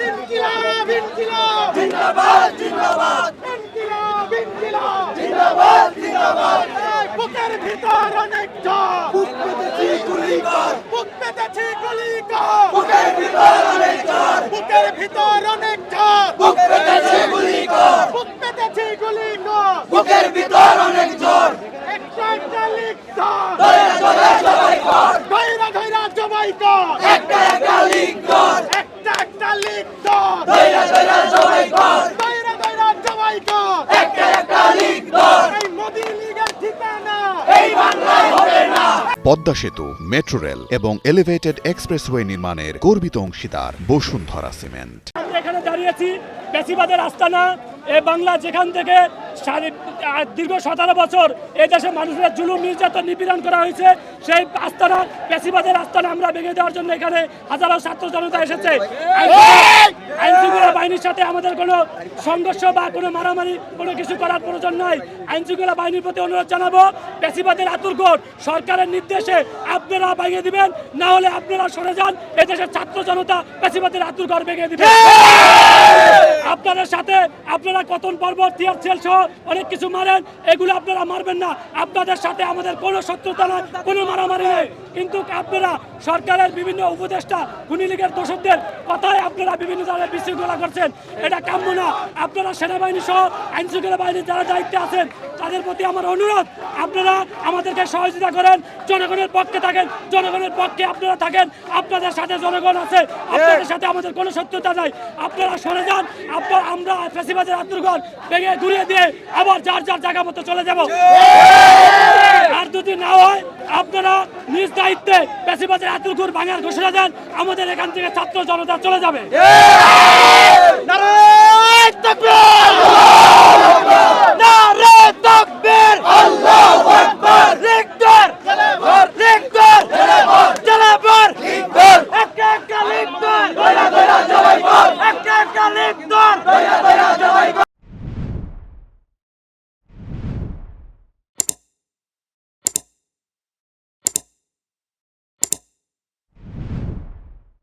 ইনকিলাব ইনকিলাব জিন্দাবাদ জিন্দাবাদ ইনকিলাব ইনকিলাব জিন্দাবাদ জিন্দাবাদ বুকের ভিতর অনেক ঝড় বুক পেতেছি গুলি কর বুক পেতেছি গুলি কর বুকের ভিতর অনেক ঝড় বুকের ভিতর অনেক ঝড় বুক পেতেছি গুলি কর বুক পেতেছি গুলি কর বুকের ভিতর অনেক ঝড় একটা একটা লিখ কর দয়া দয়া জবাই কর ধৈরা ধৈরা জবাই কর একটা একটা লিক কর একটা একটা লিখ কর দয়া দয়া জবাই কর ধৈরা ধৈরা জবাই কর একটা একটা লিক কর এই মোদি লীগের ঠিকানা এই বাংলায় হবে না পদ্মা সেতু, মেট্রো রেল এবং এলিভেটেড এক্সপ্রেসওয়ে নির্মাণের গর্বিত অংশীদার বসুন্ধরা সিমেন্ট। আমরা এখানে দাঁড়িয়েছি বেশিবাদের আস্তানা এ বাংলা, যেখান থেকে দীর্ঘ 17 বছর এই দেশে মানুষের জুলুম নির্যাতন নিপীড়ন করা হয়েছে, সেই আস্তানা বেশিবাদের আস্তানা আমরা ভেঙে দেওয়ার জন্য এখানে হাজারো ছাত্র জনতা এসেছে। আইনশৃঙ্খলা বাহিনীর সাথে আমাদের কোনো সংঘর্ষ বা কোনো মারামারি কোনো কিছু করার প্রয়োজন নাই। আইনশৃঙ্খলা বাহিনীর প্রতি অনুরোধ জানাবো, বেশিবাদের আতুরঘর সরকারের নির্দেশে আপনারা ভেঙে দিবেন, না হলে আপনারা সরে যান। এদেশের ছাত্র জনতা বেশিবাদের আতুরঘর ভেঙে দিবেন। আপনাদের সাথে আপনারা কতন পর্বত, টিয়ার সেল সহ অনেক কিছু মারেন, এগুলো আপনারা মারবেন না। আপনাদের সাথে আমাদের কোনো শত্রুতা নয়, কোনো মারামারি নেই। কিন্তু আপনারা সরকারের বিভিন্ন উপদেষ্টা, খুনি লীগের দোষকদের কথায় আপনারা বিভিন্ন ধরনের বিশৃঙ্খলা করছেন, এটা কাম্য না। আপনারা সেনাবাহিনী সহ আইনশৃঙ্খলা বাহিনীর যারা দায়িত্বে আছেন তাদের প্রতি আমার অনুরোধ, আপনারা আমাদেরকে সহযোগিতা করেন, জনগণের পক্ষে থাকেন, জনগণের পক্ষে আপনারা থাকেন। আপনাদের সাথে জনগণ আছে, আপনাদের সাথে আমাদের কোনো শত্রুতা নাই। আপনারা সরে যান, আমরা ফেসিবাদের আত্মগণ ভেঙে ঘুরিয়ে দিয়ে আবার যার যার জায়গা মতো চলে যাব। আর যদি না হয় আপনারা নিজ দায়িত্বে ফেসিবাদের আত্মগণ ভাঙার ঘোষণা দেন, আমাদের এখান থেকে ছাত্র জনতা চলে যাবে।